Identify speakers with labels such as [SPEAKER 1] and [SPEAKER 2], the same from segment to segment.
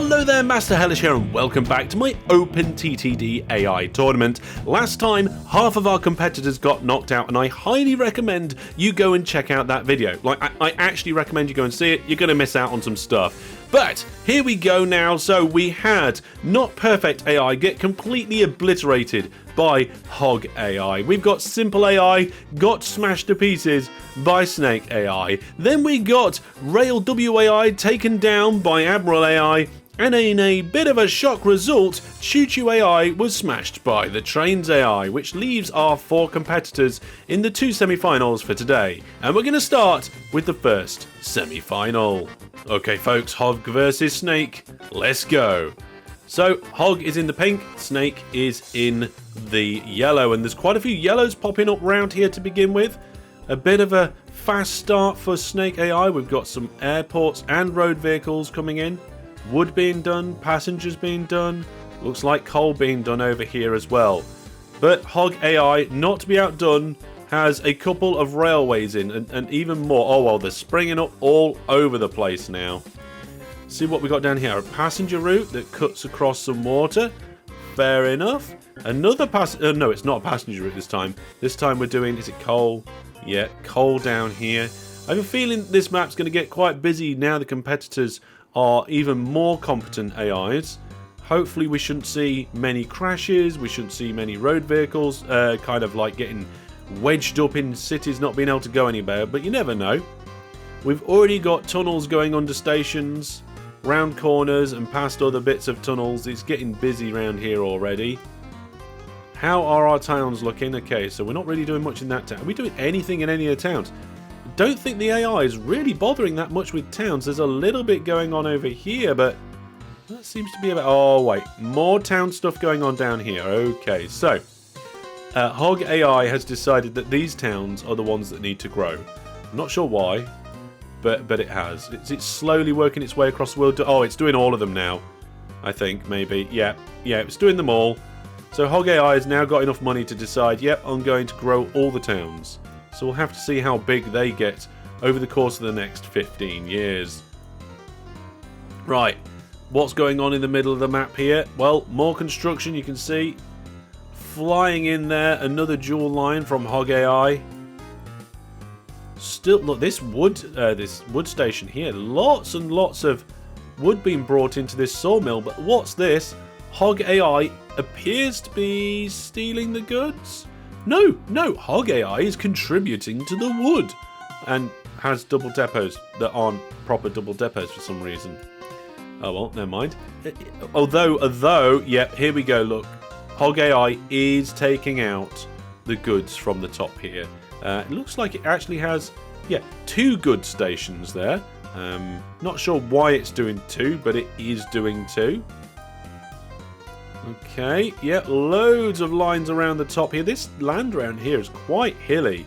[SPEAKER 1] Hello there, Master Hellish here, and welcome back to my OpenTTD AI tournament. Last time, half of our competitors got knocked out, and I highly recommend you go and check out that video. I actually recommend you go and see it. You're going to miss out on some stuff. But here we go now. So we had Not Perfect AI get completely obliterated by Hog AI. We've got Simple AI got smashed to pieces by Snake AI. Then we got Rail WAI taken down by Admiral AI. And in a bit of a shock result, Choo Choo AI was smashed by the Trains AI, which leaves our 4 competitors in the 2 semi-finals for today. And we're going to start with the first semi-final. Okay folks, Hog versus Snake, let's go. So Hog is in the pink, Snake is in the yellow, and there's quite a few yellows popping up round here to begin with. A bit of a fast start for Snake AI. We've got some airports and road vehicles coming in. Wood being done, passengers being done, looks like coal being done over here as well. But Hog AI, not to be outdone, has a couple of railways in and even more. Oh well, they're springing up all over the place now. See what we got down here. A passenger route that cuts across some water. Fair enough. Another no, it's not a passenger route this time. This time we're doing, is it coal? Yeah, coal down here. I have a feeling this map's going to get quite busy now the competitors are even more competent AIs. Hopefully we shouldn't see many crashes, we shouldn't see many road vehicles kind of like getting wedged up in cities, not being able to go anywhere, but you never know. We've already got tunnels going under stations, round corners and past other bits of tunnels. It's getting busy around here already. How are our towns looking? Okay, so we're not really doing much in that town. Are we doing anything in any of the towns? Don't think the AI is really bothering that much with towns. There's a little bit going on over here, but that seems to be about... Oh, wait. More town stuff going on down here. Okay, so Hog AI has decided that these towns are the ones that need to grow. I'm not sure why, but it has. It's slowly working its way across the world. Oh, it's doing all of them now, I think, maybe. Yeah, it's doing them all. So Hog AI has now got enough money to decide, yep, I'm going to grow all the towns. So we'll have to see how big they get over the course of the next 15 years. Right, what's going on in the middle of the map here? Well, more construction, you can see. Flying in there, another dual line from Hog AI. Still, look, this wood station here, lots and lots of wood being brought into this sawmill. But what's this? Hog AI appears to be stealing the goods. No, Hog AI is contributing to the wood and has double depots that aren't proper double depots for some reason. Oh well, never mind. Although, yeah, here we go, look. Hog AI is taking out the goods from the top here. It looks like it actually has, 2 goods stations there. Not sure why it's doing 2, but it is doing 2. Okay, yeah, loads of lines around the top here. This land around here is quite hilly,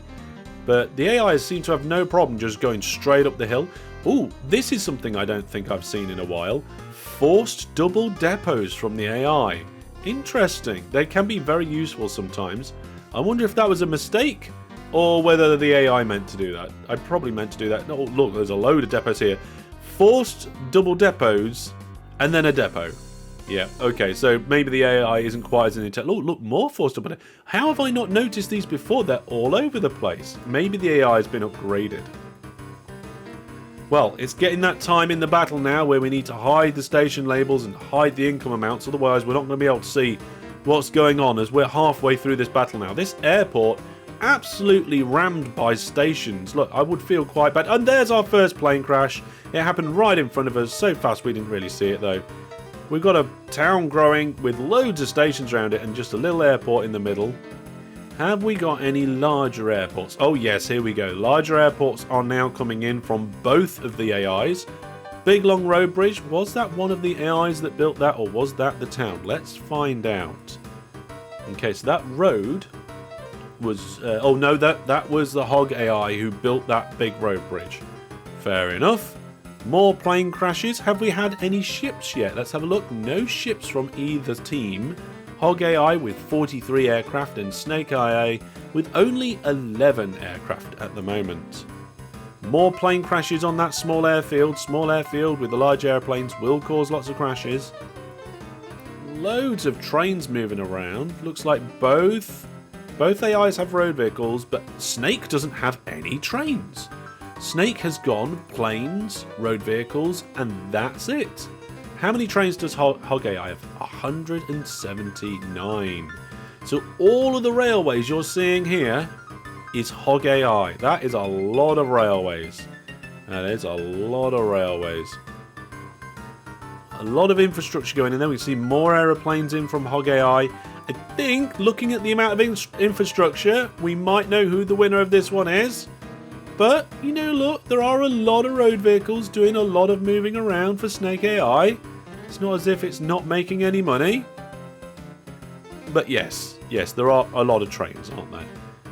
[SPEAKER 1] but the AI seem to have no problem just going straight up the hill. Ooh, this is something I don't think I've seen in a while. Forced double depots from the AI. Interesting. They can be very useful sometimes. I wonder if that was a mistake or whether the AI meant to do that. I probably meant to do that. Oh, look, there's a load of depots here. Forced double depots and then a depot. Yeah, okay, so maybe the AI isn't quite as intelligent. Oh, look, more forced double depots. How have I not noticed these before? They're all over the place. Maybe the AI has been upgraded. Well, it's getting that time in the battle now where we need to hide the station labels and hide the income amounts. Otherwise, we're not going to be able to see what's going on as we're halfway through this battle now. This airport absolutely rammed by stations. Look, I would feel quite bad. And there's our first plane crash. It happened right in front of us. So fast we didn't really see it, though. We've got a town growing with loads of stations around it and just a little airport in the middle. Have we got any larger airports? Oh yes, here we go. Larger airports are now coming in from both of the AIs. Big Long Road Bridge, was that one of the AIs that built that, or was that the town? Let's find out. Okay, so that road was... oh no, that was the Hog AI who built that big road bridge. Fair enough. More plane crashes. Have we had any ships yet? Let's have a look. No ships from either team. Hog AI with 43 aircraft and Snake AI with only 11 aircraft at the moment. More plane crashes on that small airfield. Small airfield with the large airplanes will cause lots of crashes. Loads of trains moving around. Looks like both AIs have road vehicles, but Snake doesn't have any trains. Snake has gone planes, road vehicles, and that's it. How many trains does Hog AI have? 179. So all of the railways you're seeing here is Hog AI. That is a lot of railways. That is a lot of railways. A lot of infrastructure going in there. We see more aeroplanes in from Hog AI. I think, looking at the amount of infrastructure, we might know who the winner of this one is. But, you know, look, there are a lot of road vehicles doing a lot of moving around for Snake AI. It's not as if it's not making any money. But yes, there are a lot of trains, aren't there?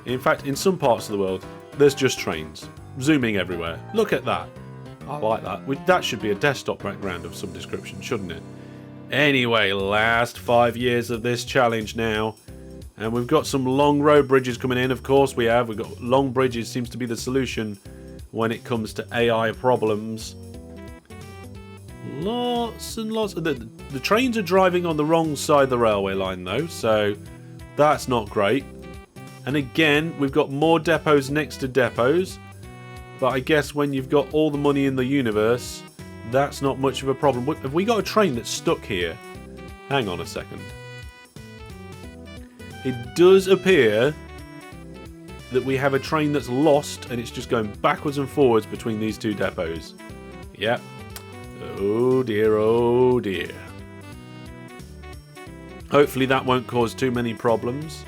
[SPEAKER 1] In fact, in some parts of the world, there's just trains zooming everywhere. Look at that. I like that. That should be a desktop background of some description, shouldn't it? Anyway, last 5 years of this challenge now. And we've got some long road bridges coming in. Of course we have. We've got long bridges seems to be the solution when it comes to AI problems. Lots and lots. The trains are driving on the wrong side of the railway line though, so that's not great. And again, we've got more depots next to depots. But I guess when you've got all the money in the universe, that's not much of a problem. Have we got a train that's stuck here? Hang on a second. It does appear that we have a train that's lost and it's just going backwards and forwards between these two depots. Yep. Oh dear, oh dear. Hopefully that won't cause too many problems.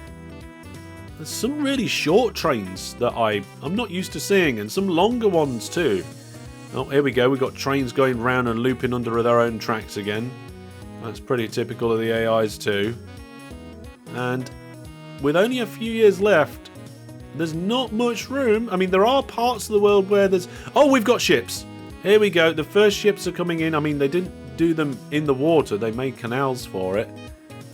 [SPEAKER 1] There's some really short trains that I'm not used to seeing, and some longer ones too. Oh, here we go. We've got trains going round and looping under their own tracks again. That's pretty typical of the AIs too. And with only a few years left, there's not much room. I mean, there are parts of the world where there's... Oh, we've got ships. Here we go. The first ships are coming in. I mean, they didn't do them in the water. They made canals for it.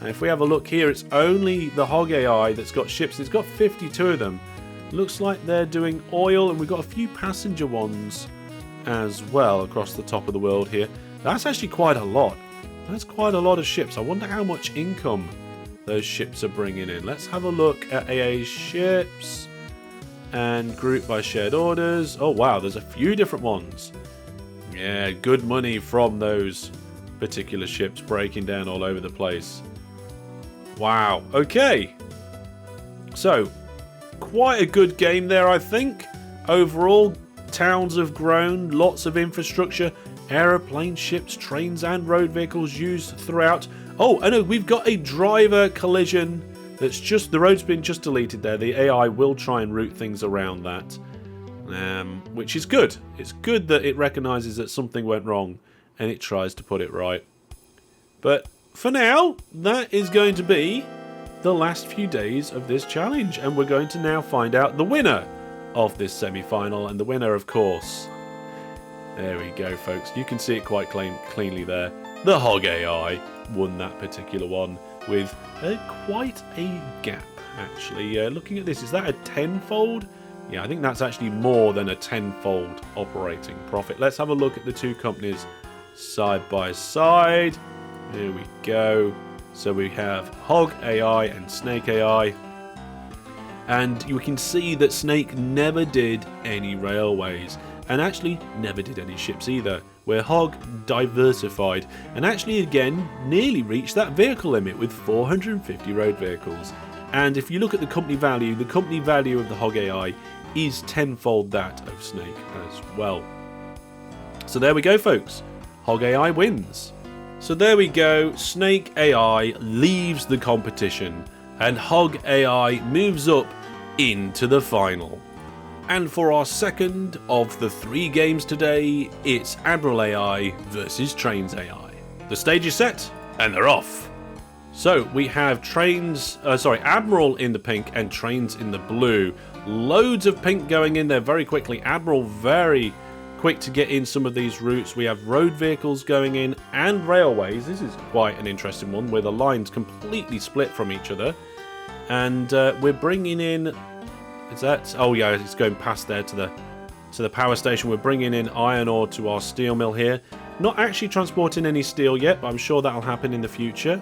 [SPEAKER 1] And if we have a look here, it's only the Hog AI that's got ships. It's got 52 of them. Looks like they're doing oil, and we've got a few passenger ones as well across the top of the world here. That's actually quite a lot. That's quite a lot of ships. I wonder how much income those ships are bringing in. Let's have a look at AA's ships and group by shared orders. Oh wow, there's a few different ones. Yeah, good money from those particular ships breaking down all over the place. Wow, okay. So, quite a good game there, I think. Overall, towns have grown, lots of infrastructure, aeroplane, ships, trains and road vehicles used throughout. Oh, I know, we've got a driver collision that's just, the road's been just deleted there. The AI will try and route things around that, which is good. It's good that it recognises that something went wrong and it tries to put it right. But for now, that is going to be the last few days of this challenge, and we're going to now find out the winner of this semi-final, and the winner, of course, there we go, folks. You can see it quite cleanly there. The Hog AI won that particular one with quite a gap, actually. Looking at this, is that a tenfold? Yeah, I think that's actually more than a tenfold operating profit. Let's have a look at the two companies side by side. There we go. So we have Hog AI and Snake AI. And you can see that Snake never did any railways. And actually never did any ships either. Where Hog diversified. And actually again nearly reached that vehicle limit with 450 road vehicles. And if you look at the company value of the Hog AI is tenfold that of Snake as well. So there we go, folks. Hog AI wins. So there we go, Snake AI leaves the competition and Hog AI moves up into the final. And for our second of the 3 games today, it's Admiral AI versus Trains AI. The stage is set and they're off. So we have Admiral in the pink and Trains in the blue. Loads of pink going in there very quickly. Admiral very quick to get in some of these routes. We have road vehicles going in and railways. This is quite an interesting one where the lines completely split from each other. And we're bringing in... Is that... Oh yeah, it's going past there to So the power station, we're bringing in iron ore to our steel mill here. Not actually transporting any steel yet, but I'm sure that'll happen in the future.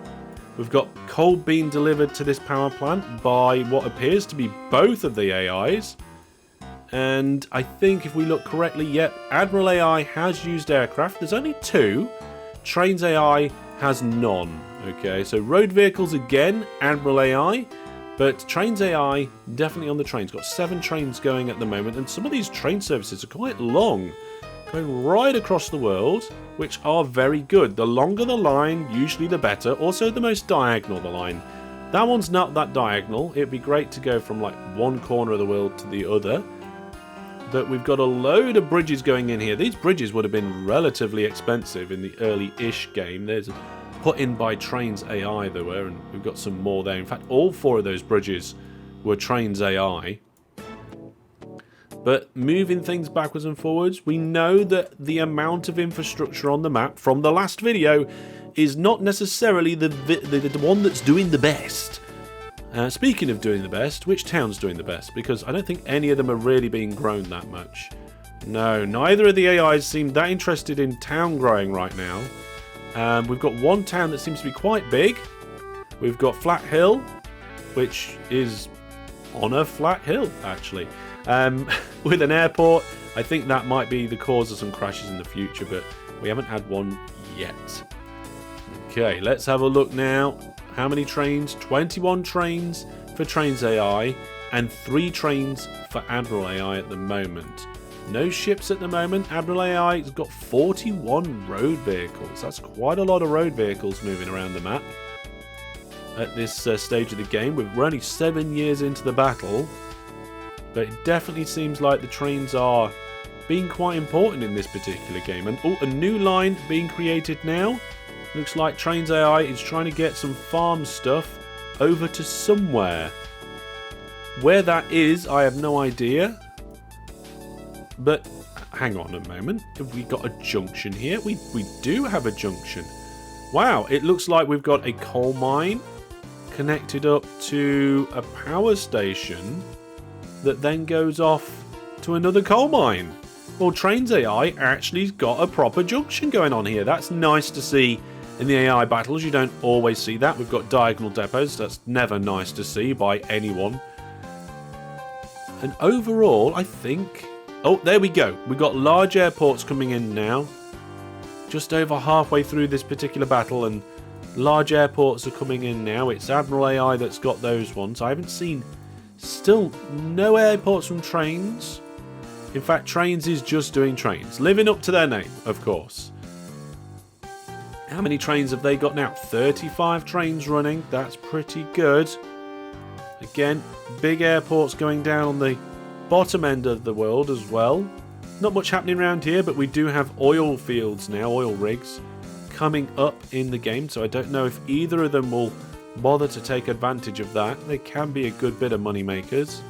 [SPEAKER 1] We've got coal being delivered to this power plant by what appears to be both of the AIs. And I think if we look correctly, yep, Admiral AI has used aircraft. There's only 2. Trains AI has none. Okay, so road vehicles again, Admiral AI. But Trains AI, definitely on the trains. Got 7 trains going at the moment, and some of these train services are quite long, going right across the world, which are very good. The longer the line, usually the better. Also, the most diagonal the line. That one's not that diagonal. It'd be great to go from like one corner of the world to the other. But we've got a load of bridges going in here. These bridges would have been relatively expensive in the early-ish game. There's put in by Trains AI there were, and we've got some more there. In fact, all 4 of those bridges were Trains AI. But moving things backwards and forwards, we know that the amount of infrastructure on the map from the last video is not necessarily the one that's doing the best. Speaking of doing the best, which town's doing the best? Because I don't think any of them are really being grown that much. No, neither of the AIs seem that interested in town growing right now. We've got one town that seems to be quite big. We've got Flat Hill, which is on a flat hill, actually. With an airport, I think that might be the cause of some crashes in the future, but we haven't had one yet. Okay, let's have a look now. How many trains? 21 trains for Trains AI and 3 trains for Admiral AI at the moment. No ships at the moment. Admiral AI has got 41 road vehicles. That's quite a lot of road vehicles moving around the map at this stage of the game. We're only 7 years into the battle, but it definitely seems like the trains are being quite important in this particular game. And a new line being created now. Looks like Trains AI is trying to get some farm stuff over to somewhere. Where that is, I have no idea. But hang on a moment. Have we got a junction here? We do have a junction. Wow, it looks like we've got a coal mine connected up to a power station that then goes off to another coal mine. Well, Trains AI actually's got a proper junction going on here. That's nice to see. In the AI battles, you don't always see that. We've got diagonal depots. That's never nice to see by anyone. And overall, I think... Oh, there we go. We've got large airports coming in now. Just over halfway through this particular battle, and large airports are coming in now. It's Admiral AI that's got those ones. I haven't seen... Still, no airports from Trains. In fact, Trains is just doing trains. Living up to their name, of course. How many trains have they got now? 35 trains running. That's pretty good. Again, big airports going down on the bottom end of the world as well. Not much happening around here, but we do have oil fields now, oil rigs, coming up in the game. So I don't know if either of them will bother to take advantage of that. They can be a good bit of money makers.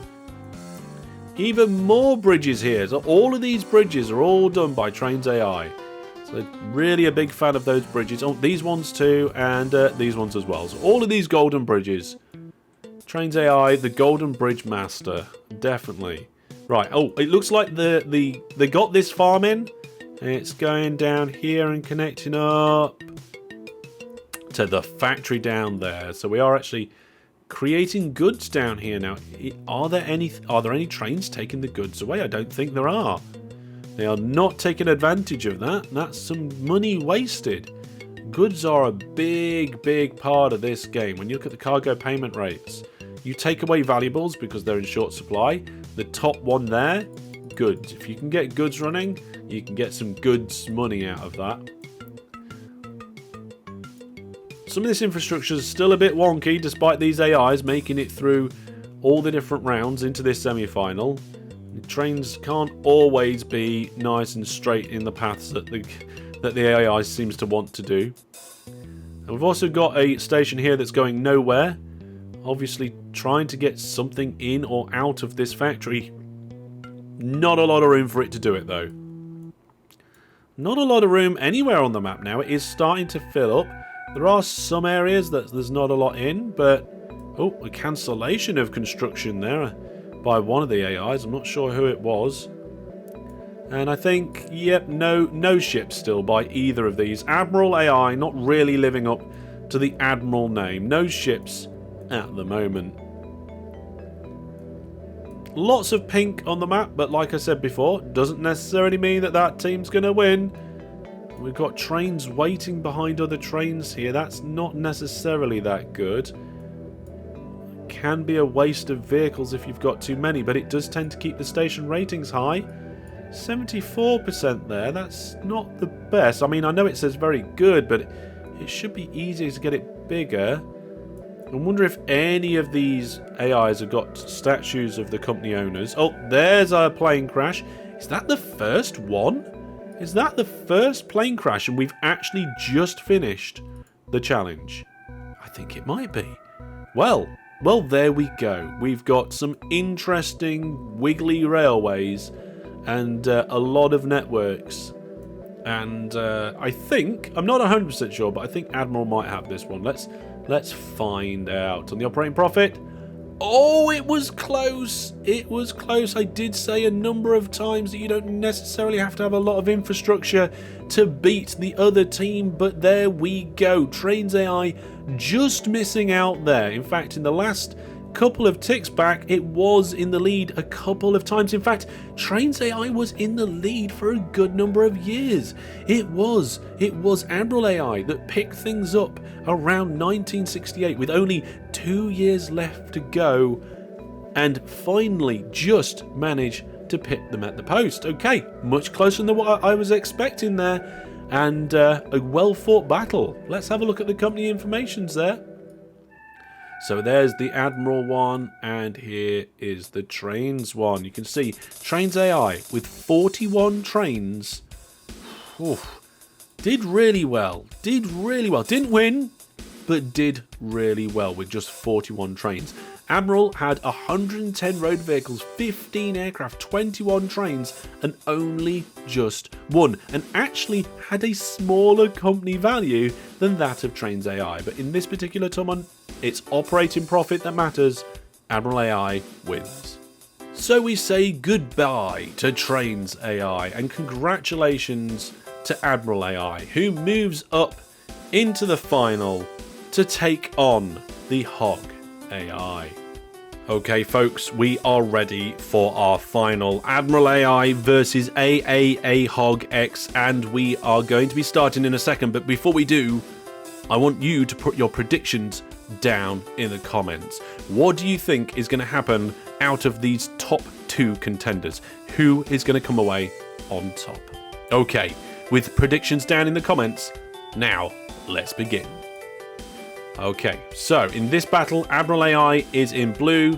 [SPEAKER 1] Even more bridges here. So all of these bridges are all done by Trains AI. So really a big fan of those bridges. Oh, these ones too, and these ones as well. So all of these golden bridges. Trains AI, the golden bridge master. Definitely. Right, oh, it looks like they got this farm in. And it's going down here and connecting up to the factory down there. So we are actually creating goods down here now. Are there any trains taking the goods away? I don't think there are. They are not taking advantage of that. That's some money wasted. Goods are a big, big part of this game. When you look at the cargo payment rates, you take away valuables because they're in short supply. The top one there, goods. If you can get goods running, you can get some goods money out of that. Some of this infrastructure is still a bit wonky despite these AIs making it through all the different rounds into this semi-final. Trains can't always be nice and straight in the paths that the AI seems to want to do. And we've also got a station here that's going nowhere. Obviously trying to get something in or out of this factory. Not a lot of room for it to do it though. Not a lot of room anywhere on the map now. It is starting to fill up. There are some areas that there's not a lot in, but... Oh, a cancellation of construction there by one of the AIs. I'm not sure who it was. And I think, yep, no ships still by either of these. Admiral AI not really living up to the Admiral name. No ships at the moment. Lots of pink on the map, but like I said before, doesn't necessarily mean that that team's going to win. We've got trains waiting behind other trains here. That's not necessarily that good. Can be a waste of vehicles if you've got too many, but it does tend to keep the station ratings high. 74% there. That's not the best. I mean, I know it says very good, but it should be easier to get it bigger. I wonder if any of these AIs have got statues of the company owners. Oh, there's a plane crash. Is that the first one? Is that the first plane crash and we've actually just finished the challenge? I think it might be. Well, there we go. We've got some interesting wiggly railways and a lot of networks. And I think, I'm not 100% sure, but I think Admiral might have this one. Let's find out. On the operating profit. Oh, it was close. It was close. I did say a number of times that you don't necessarily have to have a lot of infrastructure to beat the other team, but there we go. Trains AI just missing out there. In fact, in the last couple of ticks back, it was in the lead a couple of times. In fact, Trains AI was in the lead for a good number of years. It was Admiral AI that picked things up around 1968 with only 2 years left to go and finally just managed to pit them at the post. Okay, much closer than what I was expecting there, and a well fought battle. Let's have a look at the company informations there. So there's the Admiral one, and here is the Trains one. You can see Trains AI with 41 trains. Oof, did really well. Didn't win, but did really well with just 41 trains. Admiral had 110 road vehicles, 15 aircraft, 21 trains, and only just one. And actually had a smaller company value than that of Trains AI. But in this particular tournament, it's operating profit that matters. Admiral AI wins. So we say goodbye to Trains AI and congratulations to Admiral AI, who moves up into the final to take on the Hog AI. Okay folks, we are ready for our final. Admiral AI versus AAA Hog X, and we are going to be starting in a second, but before we do, I want you to put your predictions down in the comments. What do you think is going to happen out of these top two contenders? Who is going to come away on top? Okay, with predictions down in the comments, now let's begin. Okay, so in this battle, Admiral AI is in blue,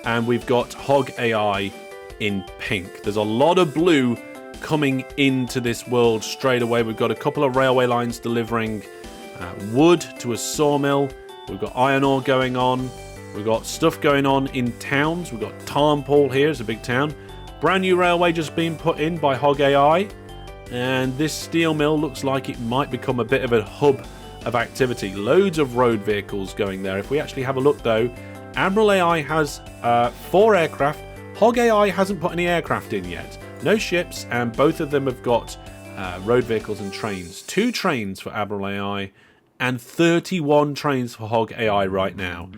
[SPEAKER 1] and we've got Hog AI in pink. There's a lot of blue coming into this world straight away. We've got a couple of railway lines delivering wood to a sawmill. We've got iron ore going on. We've got stuff going on in towns. We've got Tarnpole here, it's a big town. Brand new railway just being put in by Hog AI. And this steel mill looks like it might become a bit of a hub of activity. Loads of road vehicles going there. If we actually have a look though, Admiral AI has 4 aircraft. Hog AI hasn't put any aircraft in yet. No ships, and both of them have got road vehicles and trains. 2 trains for Admiral AI and 31 trains for Hog AI right now.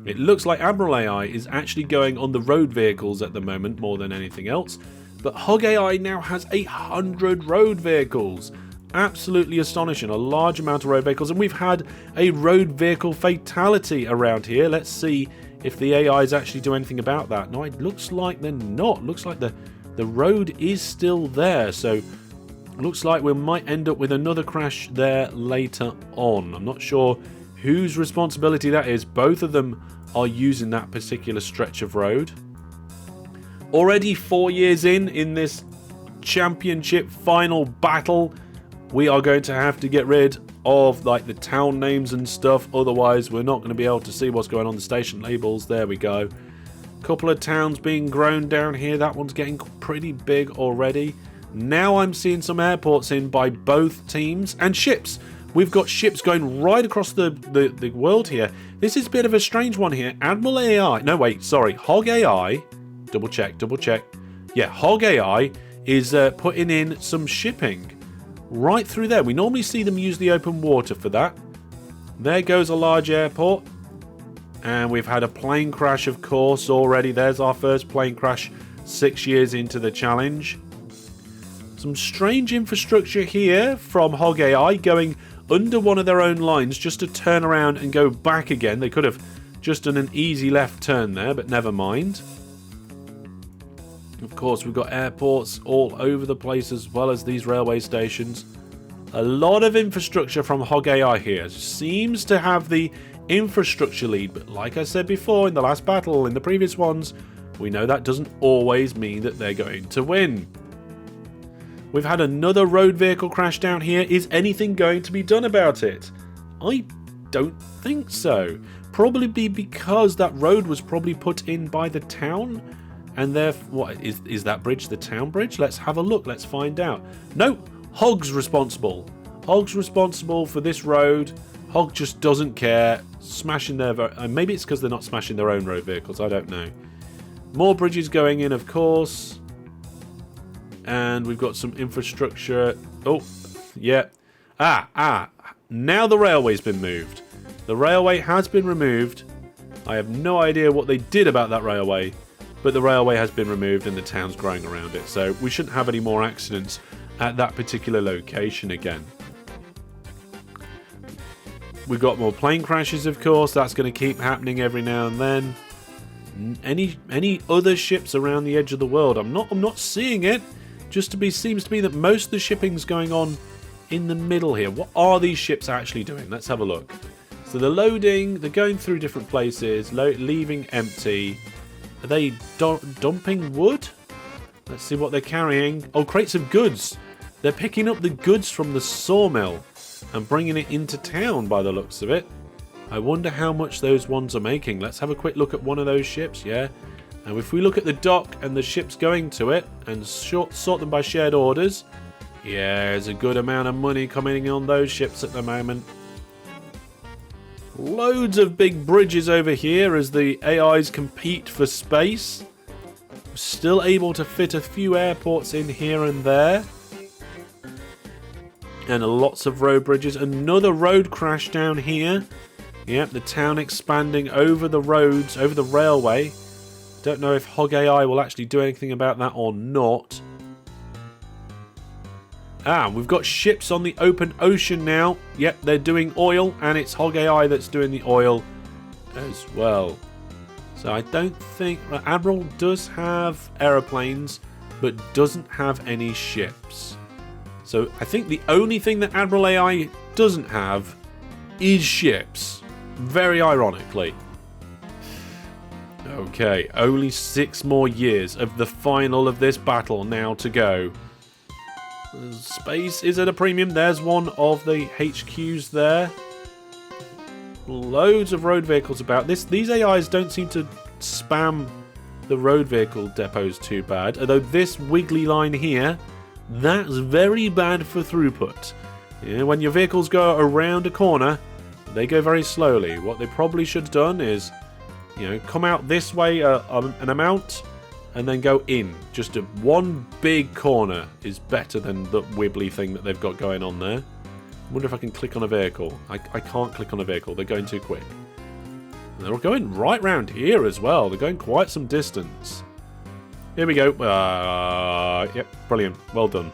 [SPEAKER 1] It looks like Admiral AI is actually going on the road vehicles at the moment more than anything else, but Hog AI now has 100 road vehicles. Absolutely astonishing, a large amount of road vehicles, and we've had a road vehicle fatality around here. Let's see if the AIs actually do anything about that. No, it looks like they're not. Looks like the road is still there, so looks like we might end up with another crash there later on. I'm not sure whose responsibility that is. Both of them are using that particular stretch of road. Already 4 years in this championship final battle, we are going to have to get rid of like the town names and stuff, otherwise we're not going to be able to see what's going on the station labels. There we go. Couple of towns being grown down here. That one's getting pretty big already. Now I'm seeing some airports in by both teams, and ships. We've got ships going right across the world here. This is a bit of a strange one here. Admiral AI, no wait, sorry, Hog AI, double check. Yeah, Hog AI is putting in some shipping right through there. We normally see them use the open water for that. There goes a large airport. And we've had a plane crash, of course, already. There's our first plane crash 6 years into the challenge. Some strange infrastructure here from Hog AI going under one of their own lines just to turn around and go back again. They could have just done an easy left turn there, but never mind. Of course, we've got airports all over the place as well as these railway stations. A lot of infrastructure from Hog AI here. Seems to have the infrastructure lead, but like I said before in the last battle, in the previous ones, we know that doesn't always mean that they're going to win. We've had another road vehicle crash down here. Is anything going to be done about it? I don't think so. Probably because that road was probably put in by the town, and therefore, what is that bridge the town bridge? Let's have a look. Let's find out. No, Hog's responsible. Hog's responsible for this road. Hog just doesn't care. Smashing their... maybe it's because they're not smashing their own road vehicles. I don't know. More bridges going in, of course. And we've got some infrastructure. Oh, yeah. Now the railway's been moved. The railway has been removed. I have no idea what they did about that railway. But the railway has been removed and the town's growing around it. So we shouldn't have any more accidents at that particular location again. We've got more plane crashes, of course. That's going to keep happening every now and then. Any other ships around the edge of the world? I'm not seeing it. Seems to be that most of the shipping's going on in the middle here. What are these ships actually doing? Let's have a look. So they're loading. They're going through different places, leaving empty. Are they dumping wood? Let's see what they're carrying. Oh, crates of goods. They're picking up the goods from the sawmill and bringing it into town by the looks of it. I wonder how much those ones are making. Let's have a quick look at one of those ships, yeah. And if we look at the dock and the ships going to it and sort them by shared orders, yeah, there's a good amount of money coming on those ships at the moment. Loads of big bridges over here as the AIs compete for space. Still able to fit a few airports in here and there. And lots of road bridges. Another road crash down here. Yep, the town expanding over the roads, over the railway. Don't know if Hog AI will actually do anything about that or not. We've got ships on the open ocean now. Yep, they're doing oil, and it's Hog AI that's doing the oil as well. So I don't think... Admiral does have aeroplanes, but doesn't have any ships. So I think the only thing that Admiral AI doesn't have is ships. Very ironically. Okay, only 6 more years of the final of this battle now to go. Space is at a premium. There's one of the HQs there. Loads of road vehicles about. These AIs don't seem to spam the road vehicle depots too bad. Although this wiggly line here, that's very bad for throughput. Yeah, when your vehicles go around a corner, they go very slowly. What they probably should have done is, come out this way an amount and then go in. Just one big corner is better than the wibbly thing that they've got going on there. I wonder if I can click on a vehicle. I can't click on a vehicle. They're going too quick. And they're going right round here as well. They're going quite some distance. Here we go. Yep, brilliant. Well done.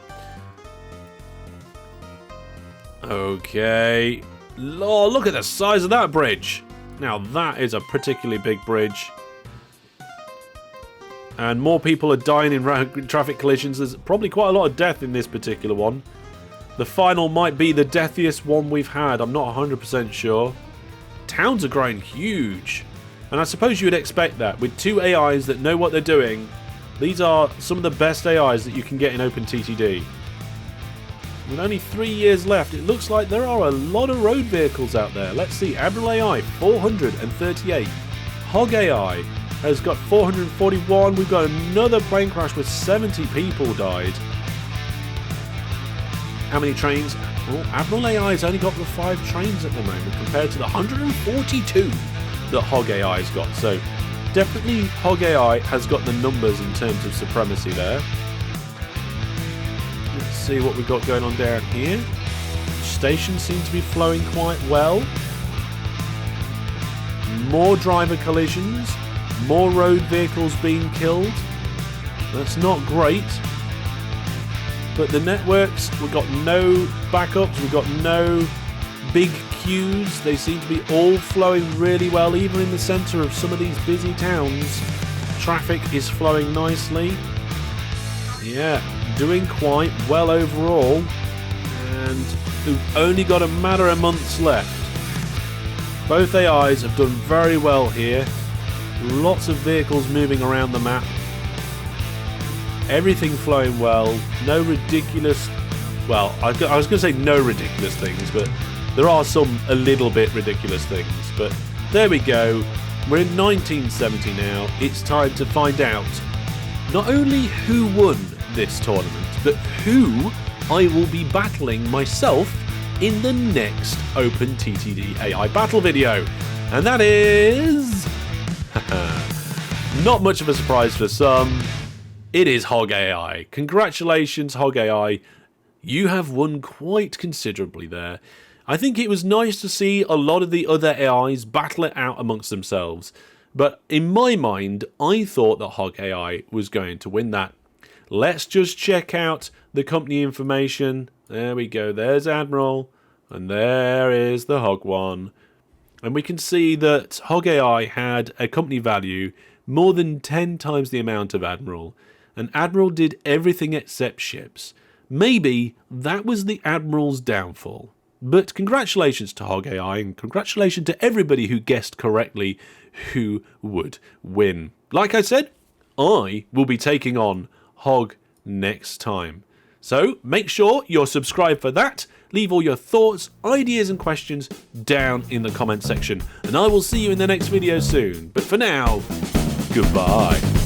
[SPEAKER 1] Okay. Lord, look at the size of that bridge. Now that is a particularly big bridge. And more people are dying in traffic collisions. There's probably quite a lot of death in this particular one. The final might be the deathiest one we've had. I'm not 100% sure. Towns are growing huge. And I suppose you would expect that. With 2 AIs that know what they're doing, these are some of the best AIs that you can get in OpenTTD. With only 3 years left, it looks like there are a lot of road vehicles out there. Let's see, Admiral AI, 438. Hog AI has got 441. We've got another plane crash with 70 people died. How many trains? Well, Admiral AI has only got the 5 trains at the moment compared to the 142 that Hog AI has got. So definitely Hog AI has got the numbers in terms of supremacy there. see what we've got going on down here. Stations seem to be flowing quite well. More driver collisions, more road vehicles being killed. That's not great. But the networks, we've got no backups, we've got no big queues. They seem to be all flowing really well, even in the centre of some of these busy towns. Traffic is flowing nicely. Yeah, doing quite well overall. And we've only got a matter of months left. Both AIs have done very well here. Lots of vehicles moving around the map. Everything flowing well. No ridiculous... Well, I was going to say no ridiculous things, but there are some a little bit ridiculous things. But there we go. We're in 1970 now. It's time to find out not only who won this tournament, but who I will be battling myself in the next OpenTTD AI battle video. And that is... not much of a surprise for some. It is Hog AI. Congratulations, Hog AI. You have won quite considerably there. I think it was nice to see a lot of the other AIs battle it out amongst themselves. But in my mind, I thought that Hog AI was going to win that. Let's just check out the company information. There we go. There's Admiral. And there is the Hog one. And we can see that Hog AI had a company value more than 10 times the amount of Admiral. And Admiral did everything except ships. Maybe that was the Admiral's downfall. But congratulations to Hog AI, and congratulations to everybody who guessed correctly who would win. Like I said, I will be taking on Hog next time. So make sure you're subscribed for that. Leave all your thoughts, ideas and questions down in the comment section. And I will see you in the next video soon. But for now, goodbye.